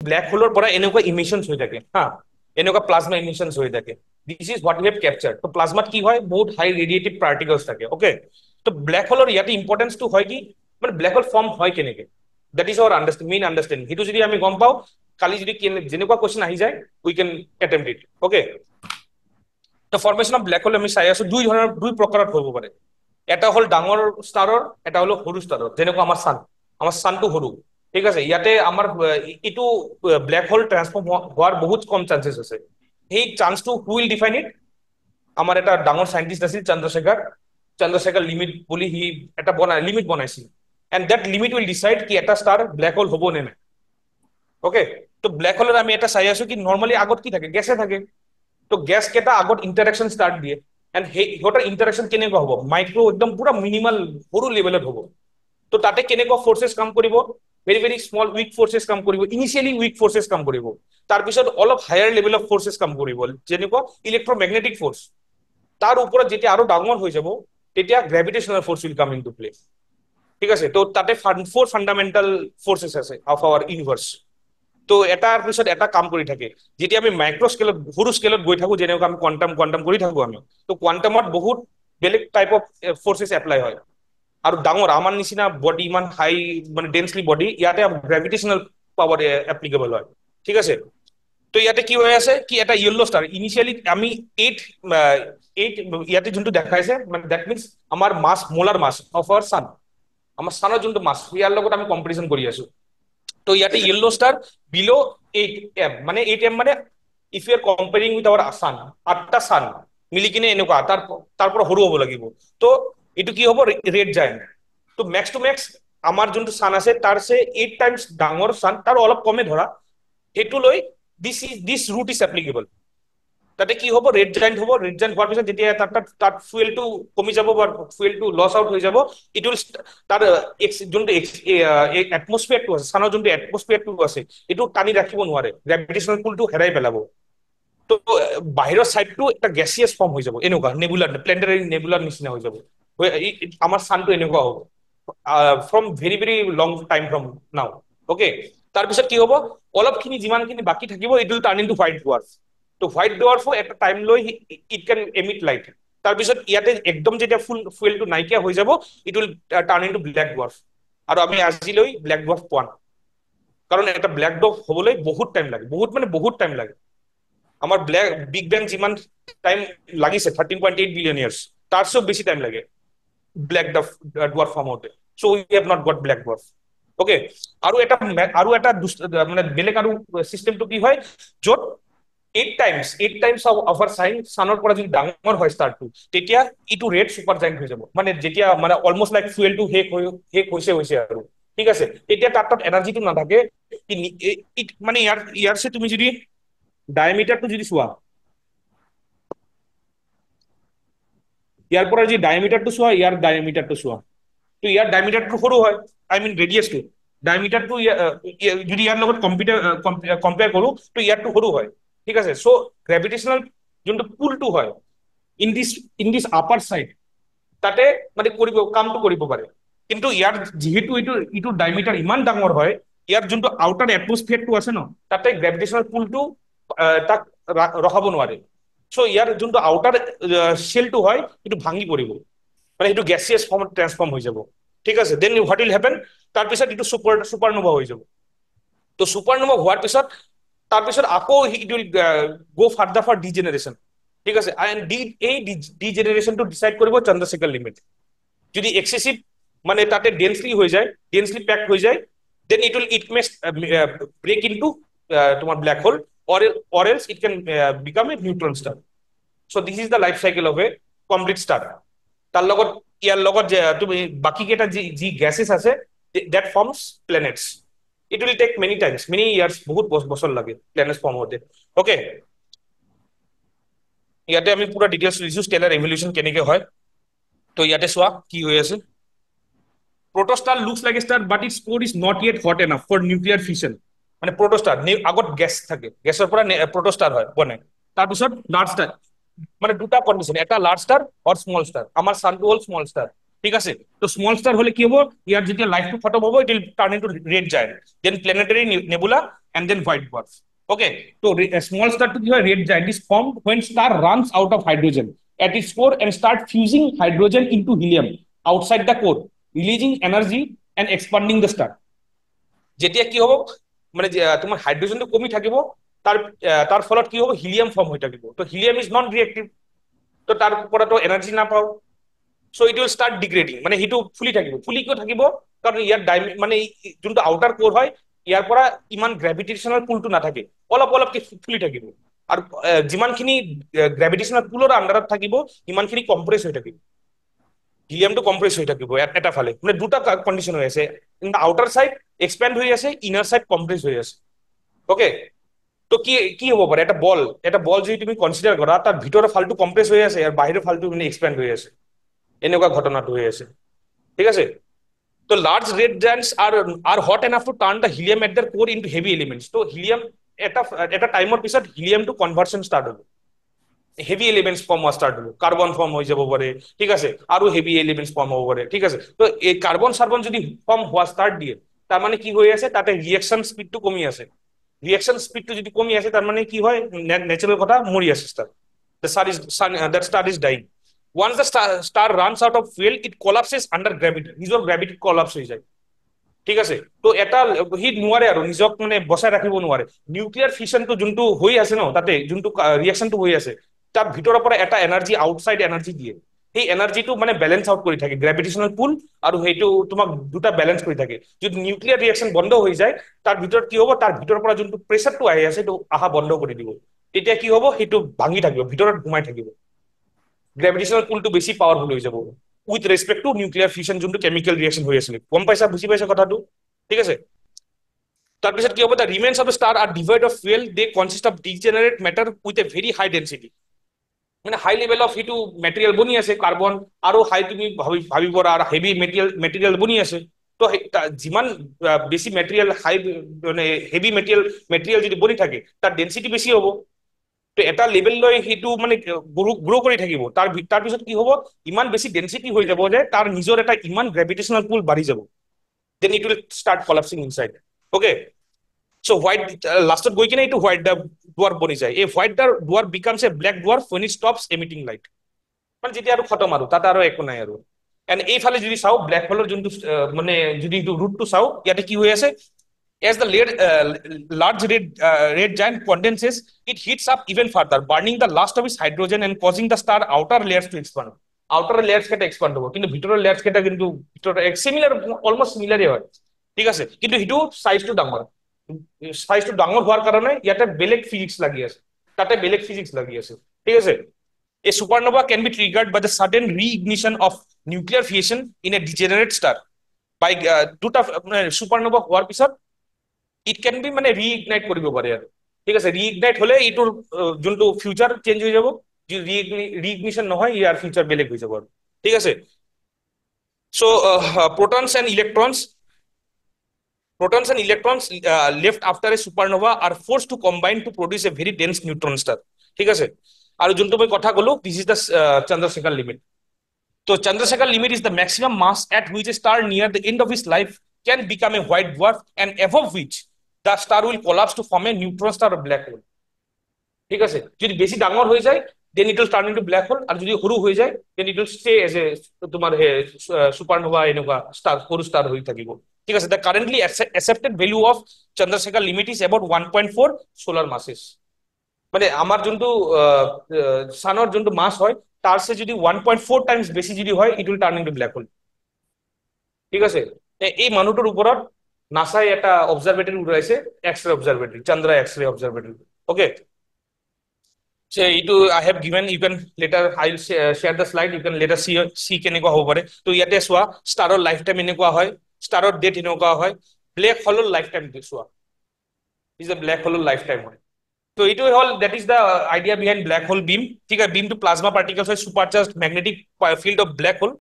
Black হোলৰ পৰা এনেকুৱা ইমিশনছ হৈ থাকে হা, এনেকুৱা প্লাজমা ইমিশনছ হৈ থাকে। This is what we have capture. তো প্লাজমাত কি হয়, বহুত হাই ৰেডিয়েটিভ পাৰ্টিকলছ থাকে। অ'কে, তো ব্ল্যাক হোলৰ ইয়াতে ইম্পৰ্টেঞ্চটো হয় কি, মানে ব্ল্যাক হোল ফৰ্ম হয় কেনেকে, that is our main understanding. সেইটো যদি আমি গম পাওঁ, কালি যদি যেনেকুৱা কুৱেশ্যন আহি যায় we can attempt it. Okay, তো ফৰ্মেশ্যন অফ ব্ল্যাক হোল আমি চাই আছো দুই প্ৰকাৰত হ'ব পাৰে। এটা হ'ল ডাঙৰ ষ্টাৰৰ, এটা হ'ল সৰু ষ্টাৰৰ, যেনেকুৱা আমাৰ ছানটো সৰু। ঠিক আছে, ইয়াতে আমাৰ এইটো ব্ল্যাক হোল ট্ৰান্সফৰ্ম হোৱাৰ বহুত কম চান্সেছ আছে। সেই চান্সটো উইল ডিফাইন ইট। আমাৰ এটা ডাঙৰ চাইণ্টিষ্ট আছিল চন্দ্ৰশেখৰ লিমিট বুলি, সি এটা লিমিট বনাইছিল। And that limit will decide কি এটা ষ্টাৰ ব্ল্যাক হোল হ'ব নে নাই। অ'কে, তো ব্ল্যাক হোলৰ আমি এটা চাই আছো কি নৰ্মেলি আগত কি থাকে, গেছে থাকে। তো গেছ কেইটা আগত ইণ্টাৰেকশ্যন ষ্টাৰ্ট দিয়ে, এণ্ড সেই সিহঁতৰ ইণ্টাৰেকশ্যন কেনেকুৱা হ'ব, মাইক্ৰ একদম পুৰা মিনিমাল সৰু লেভেলত হ'ব। তো তাতে কেনেকুৱা ফৰ্চেছ কাম কৰিব, very very small weak forces কাম কৰিব, ইনিচিয়েলি উইক ফৰ্চেছ কাম কৰিব, তাৰপিছত অলপ হায়াৰ লেভেল অফ ফৰ্চেছ কাম কৰিব, যেনেকুৱা ইলেক্ট্ৰমেগনেটিক ফৰ্চ। তাৰ ওপৰত যেতিয়া আৰু ডাঙৰ হৈ যাব, তেতিয়া gravitational force will come in to play. ঠিক আছে, তো তাতে ফ'ৰ ফাণ্ডামেণ্টেল ফৰ্চেছ আছে অফ আৱাৰ ইউনিভাৰ্চ। তো এটাৰ পিছত এটা কাম কৰি থাকে। যেতিয়া আমি মাইক্ৰ স্কেলত, সৰু স্কেলত গৈ থাকো, যেনেকুৱা আমি কোৱান্টাম কৰি থাকো আমি, তো কোৱান্টামত বহুত বেলেগ টাইপ অফ ফৰ্চেছ এপ্লাই হয়। আৰু ডাঙৰ আমাৰ নিচিনা বডি, ইমান হাই মানে ডেন্সলি বডি, ইয়াতে গ্ৰেভিটেশ্যনেল পাৱাৰ এপ্লিকেবল হয়। ঠিক আছে, তো ইয়াতে কি হৈ আছে কি এটা য়েল্লো ষ্টাৰ ইনিচিয়েলি আমি এইট এইট ইয়াতে যোনটো দেখাইছে, মানে দেট মিনছ আমাৰ mass, solar mass of our sun, আমাৰ ছানৰ যোনটো মাছ, ইয়াৰ লগত আমি কম্পেৰিজন কৰি আছো। তো ইয়াতে য়েল্লো ষ্টাৰ বিলো 8M, মানে 8M মানে if you are comparing with our sun, 8টা ছান মিলি কিনে এনেকুৱা তাৰ পৰা সৰু হ'ব লাগিব। তো এইটো কি হ'ব, ৰেড জায়ান্ট। তো মেক্স টু মেক্স আমাৰ যোনটো ছান আছে তাৰ চে 8 টাইমছ ডাঙৰ ছান, তাৰ অলপ কমে ধৰা, সেইটো লৈ দিছ ৰুট ইজ এপ্লিকেবল। তাতে কি হ'ব, ৰেড জায়ান্ট হ'ব। ৰেড জায়ান্ট হোৱাৰ পিছত যেতিয়া তাত ফুয়েলটো কমি যাব বা ফুয়েলটো লছ আউট হৈ যাব, ইট উইল তাৰ যোনটো এটমস্ফিয়াৰটো আছে, ছানৰ যোনটো এটমস্ফিয়াৰটো আছে, এইটো টানি ৰাখিব নোৱাৰে, গ্ৰেভিটেশ্যনেল পুলটো হেৰাই পেলাব। তো বাহিৰৰ চাইডটো এটা গেছিয়াছ ফৰ্ম হৈ যাব, এনেকুৱা নেবুলাৰ, প্লেনেটাৰী নেবুলাৰ নিচিনা হৈ যাব। আমাৰ ছানটো এনেকুৱা হ'ব from very very long time from নাও। অ'কে, তাৰপিছত কি হ'ব, অলপখিনি যিমানখিনি বাকী থাকিব, it will turn in two white ডুৱাৰ্ফ। তো হোৱাইট ডুৱাৰ্ফো এটা টাইম লৈ ইট কেন এমিট লাইট। তাৰপিছত ইয়াতে একদম যেতিয়া ফুয়েলটো নাইকিয়া হৈ যাব, it will turn into black dwarf. আৰু আমি আজিলৈ ব্লেক ডুৱাৰ্ফ পোৱা নাই, কাৰণ এটা ব্লেক ডুৱাৰ্ফ হ'বলৈ বহুত টাইম লাগে, বহুত টাইম লাগে। আমাৰ বিগ বেং যিমান টাইম লাগিছে 13.8 বিলিয়ন ইয়াৰ্ছ, তাৰছেও বেছি টাইম লাগে ব্লেক ডুৱাৰ্ফ ফৰ্ম হওঁতে। So' we have not got black dwarf. Okay, আৰু এটা মানে বেলেগ আৰু চিষ্টেমটো কি হয়, য'ত এইট টাইমছ অফ আৱাৰ ছানৰ পৰা যদি ডাঙৰ হয় ষ্টাৰটো, তেতিয়া ইটো ৰেড ছুপাৰ জায়েন্ট হৈ যাব। মানে যেতিয়া মানে অলমষ্ট লাইক ফুয়েলটো শেষ হৈছে আৰু। ঠিক আছে, তেতিয়া তাত এনাৰ্জিটো নাথাকে। মানে ইয়াৰ তুমি যদি ডায়ামিটাৰটো যদি চোৱা, ইয়াৰ পৰা যদি ডায়ামিটাৰটো চোৱা, ইয়াৰ ডায়ামিটাৰটো চোৱা, তো ইয়াৰ ডায়ামিটাৰটো সৰু হয়, আই মিন ৰেডিয়াছটো। ডায়ামিটাৰটো যদি ইয়াৰ লগত কম্পেয়াৰ কৰো, তো ইয়াৰটো সৰু হয়। ঠিক আছে, চ' গ্ৰেভিটেশ্যনেল যোনটো পুলটো হয় ইন দিছ আপাৰ চাইড, তাতে মানে কামটো কৰিব পাৰে। কিন্তু ইয়াৰ যিহেতু এইটো ডায়মিটাৰ ইমান ডাঙৰ হয়, ইয়াৰ যোনটো আউটাৰ এটমস্ফিয়াৰটো আছে ন, তাতে গ্ৰেভিটেশ্যনেল পুলটো তাক ৰখাব নোৱাৰে। চ' ইয়াৰ যোনটো আউটাৰ শ্বেলটো হয়, সেইটো ভাঙি পৰিব, মানে সেইটো গেছিয়াছ ফৰ্মত ট্ৰান্সফৰ্ম হৈ যাব। ঠিক আছে, দেন হোৱাট উইল হেপেন, তাৰপিছত এইটো ছুপাৰনোভা হৈ যাব। তো ছুপাৰনোভা হোৱাৰ পিছত তাৰপিছত আকৌ it will go' further for degeneration. ঠিক আছে, এই ডিজেনাৰেশ্যনটো ডিচাইড কৰিব চন্দ্ৰশেখৰ লিমিট। যদি এক্সেচিভ মানে তাতে ডেন্সলি পেক হৈ যায়, then it may break into তোমাৰ black hole, or else it can become a neutron star. So this is the life cycle of a complete star. তাৰ লগত ইয়াৰ লগত তুমি বাকী কেইটা যি গেছেছ আছে, that forms planets. It will take many years, বহুত বছৰ লাগে প্লেনেটছ ফৰ্ম হওঁতে। অ'কে, ইয়াতে আমি পুৰা ডিটেইলছ দিছো ষ্টেলাৰ এভলিউচন কেনেকে হয়। তো ইয়াতে চোৱা কি হৈ আছে, protostar looks like a star but its core is not yet hot enough for nuclear fission. মানে protostar আগত গেছ থাকে, গেছৰ পৰা protostar হয় বনে। তাৰপিছত লাৰ্জ ষ্টাৰ, মানে দুটা কণ্ডিশ্যন, এটা লাৰ্জ ষ্টাৰ আৰু স্মল ষ্টাৰ। আমাৰ ছানটো হ'ল স্মল ষ্টাৰ। ঠিক আছে, তো স্মল ষ্টাৰ হলে কি হ'ব, ইয়াৰ যেতিয়া লাইফটো খতম হ'ব, it will turn into red giant, then planetary nebula and then white dwarf. Okay, so a small star to give a red giant is formed when star runs out of hydrogen at its core and start fusing hydrogen into helium outside the core, releasing energy and expanding the star. যেতিয়া কি হ'ব মানে তোমাৰ হাইড্ৰোজেনটো কমি থাকিব, তাৰ তাৰ ফলত কি হ'ব হিলিয়াম ফৰ্ম হৈ থাকিব। তো হিলিয়াম ইজ নন ৰিয়েক্টিভ, তো তাৰ পৰাতো এনাৰ্জি নাপাও, সো ইট উইল ষ্টাৰ্ট ডিগ্ৰেডিং, মানে সেইটো ফুলি থাকিব। ফুলি কিয় থাকিব? কাৰণ ইয়াৰ মানে যোনটো আউটাৰ কোৰ হয় ইয়াৰ পৰা ইমান গ্ৰেভিটেশ্যনেল পুলটো নাথাকে, অলপ অলপকে ফুলি থাকিব। আৰু যিমানখিনি গ্ৰেভিটেশ্যনেল পুলৰ আণ্ডাৰত থাকিব সিমানখিনি কম্প্ৰেছ হৈ থাকিব, হিলিয়ামটো কম্প্ৰেছ হৈ থাকিব এটা ফালে। মানে দুটা কণ্ডিশ্যন হৈ আছে, ইন দ্য আউটাৰ চাইড এক্সপেণ্ড হৈ আছে, ইনাৰ চাইড কম্প্ৰেছ হৈ আছে। ওকে, তো কি কি হ'ব পাৰে? এটা বল যদি তুমি কনচিডাৰ কৰা, তাৰ ভিতৰৰ ফালটো কম্প্ৰেছ হৈ আছে আৰু বাহিৰৰ ফালটো মানে এক্সপেণ্ড হৈ আছে, এনেকুৱা ঘটনাটো হৈ আছে। ঠিক আছে, তো large red giants are hot enough to turn the helium at their core into heavy elements. তো হিলিয়াম এটা টাইমৰ পিছত হিলিয়ামটো কনভাৰ্সন ষ্টাৰ্ট হ'ব, হেভি এলিমেন্টস ফৰ্ম হোৱা ষ্টাৰ্ট হ'ব, কাৰ্বন ফৰ্ম হৈ যাব পাৰে, ঠিক আছে, আৰু হেভি এলিমেন্টস ফৰ্ম হ'ব পাৰে, ঠিক আছে। তো এই কাৰ্বন চাৰ্বন যদি ফৰ্ম হোৱা ষ্টাৰ্ট দিয়ে, তাৰ মানে কি হৈ আছে, তাতে ৰিয়েকশ্যন স্পীডটো কমি আছে। ৰিয়েকশ্যন স্পীডটো যদি কমি আছে তাৰ মানে কি হয়, নেচাৰেল কথা মৰি আছে star, the star is dyeing. Once the star runs out of fuel, it collapses under gravity, নিজৰ গ্ৰেভিটি কলাপস হৈ যায়। ঠিক আছে, তো এটা সি নোৱাৰে আৰু নিজক মানে বচাই ৰাখিব নোৱাৰে। নিউক্লিয়াৰ ফিছনটো যোনটো হৈ আছে ন, তাতে যোনটো ৰিয়েকশ্যনটো হৈ আছে, তাৰ ভিতৰৰ পৰা এটা এনাৰ্জি আউটসাইড এনাৰ্জি দিয়ে। সেই এনাৰ্জিটো মানে বেলেঞ্চ আউট কৰি থাকে, গ্ৰেভিটেশ্যনেল পুল আৰু সেইটো তোমাক দুটা বেলেঞ্চ কৰি থাকে। যদি নিউক্লিয়াৰ ৰিয়েকশ্যন বন্ধ হৈ যায়, তাৰ ভিতৰত কি হ'ব, তাৰ ভিতৰৰ পৰা যোনটো প্ৰেচাৰটো আহি আছে সেইটো অহা বন্ধ কৰি দিব। তেতিয়া কি হ'ব, সেইটো ভাঙি থাকিব, ভিতৰত সোমাই থাকিব, গ্ৰেভিটেশ্যনেল পুলটো বেছি পাৱাৰফুল হৈ যাব উইথ ৰেসপেক্ট টু নিউক্লিয়াৰ ফিউশন, যোনটো কেমিকেল ৰিয়েকশ্যন হৈ আছিলে। গম পাইছা, বুজি পাইছা কথাটো? ঠিক আছে, তাৰপিছত কি হ'ব, the remains of star are devoid of fuel, they consist of degenerate matter with a very high density. মানে হাই লেভেল অফ সেইটো মেটেৰিয়েল বনি আছে, কাৰ্বন আৰু হাই তুমি ভাবিব আৰু হেভি মেটেৰিয়েল বনি আছে। তো যিমান বেছি মেটেৰিয়েল হাই মানে হেভি মেটেৰিয়েল যদি বনি থাকে, তাৰ ডেন্সিটি বেছি হ'ব। তো এটা লেভেল লৈ সেইটো মানে গ্ৰ' কৰি থাকিব। তাৰপিছত কি হ'ব, ইমান বেছি ডেন্সিটি হৈ যাব যে তাৰ নিজৰ এটা ইমান গ্ৰেভিটেশ্যনেল পুল বাঢ়ি যাব, then it will start collapsing inside. Okay, so white লাস্টত গৈ কিনে এইটো হোয়াইট ডুয়ার্ফ বনি যায়। এই white dwarf becomes a black dwarf when it stops emitting light, মানে যেতিয়া আৰু খতম আৰু তাতে আৰু একো নাই আৰু। এণ্ড এইফালে যদি চাওঁ ব্লেক হোলৰ যোনটো মানে যদি ৰুটটো চাওঁ, ইয়াতে কি হৈ আছে, as the large red giant condenses, it heats up even further, burning the last of its hydrogen and causing the star outer layers to expand. Outer layers কেটা এক্সপান্ড হ'ব, কিন্তু ভিতৰৰ লেয়াৰ্স কেটা কিন্তু সিমিলাৰ, অলমোস্ট সিমিলাৰই হয়। ঠিক আছে, কিন্তু সেইটো সাইজটো ডাঙৰ। সাইজটো ডাঙৰ হোৱাৰ কাৰণে ইয়াতে বেলেগ ফিজিক্স লাগি আছে, তাতে বেলেগ ফিজিক্স লাগি আছে। ঠিক আছে, a supernova can be triggered by the sudden reignition of nuclear fission in a degenerate star. By দুটা সুপারনোভা হোৱাৰ পিছত ইট ক্যান বি মানে ৰিইগনাইট কৰিব পাৰে আৰু। ঠিক আছে, ৰিইগনাইট হলে এইটোৰ যোনটো ফিউচাৰ চেঞ্জ হৈ যাব, যদি ৰিইগনিশন নহয় ইয়াৰ ফিউচাৰ বেলেগ হৈ যাব আৰু। ঠিক আছে, so protons and electrons left after a supernova are forced to combine to produce a very dense neutron star. ঠিক আছে, আৰু যোনটো মই কথা কলো, this is the Chandrasekhar limit. So Chandrasekhar limit is the maximum mass at which a star near the end of its life can become a white dwarf, and above which the star will collapse to form a neutron star or black hole. ঠিক আছে, যদি বেশি ডাঙর হয়ে যায় then it will turn into black hole, আর যদি সরু হয়ে যায় then it will stay as a তোমার সুপারনোভা এনেকুৱা স্টার, সরু স্টার হয়ে থাকিব। ঠিক আছে, the currently accepted value of Chandrasekhar limit is about 1.4 solar masses। মানে আমার যোনটো সানৰ যোনটো মাস হয় তার সে যদি 1.4 টাইমস বেশি যদি হয়, it will turn into black hole. ঠিক আছে, এই মানুহটোৰ ওপৰত নাসাই এটা অবজারভেটরি উড়াইছে, x ray observatory, Chandra x ray observatory. Okay, so এইটো I have given, you can later I will share the slide, you can later see কেনেকুৱা হ'ব পাৰে। তো ইয়াতে চোৱা ষ্টাৰৰ লাইফ টাইম এনেকুৱা হয়, ষ্টাৰৰ ডেট এনেকুৱা হয়, ব্ল্যাক হোলৰ লাইফ টাইম চোৱা, ইজ এ ব্ল্যাক হোলৰ লাইফ টাইম হয়। তো এইটোৱে হ'ল, that is the idea behind black hole beam. ঠিক আছে, বিম টু প্লাজমা পার্টিকলস হয় supercharged magnetic field of black whole.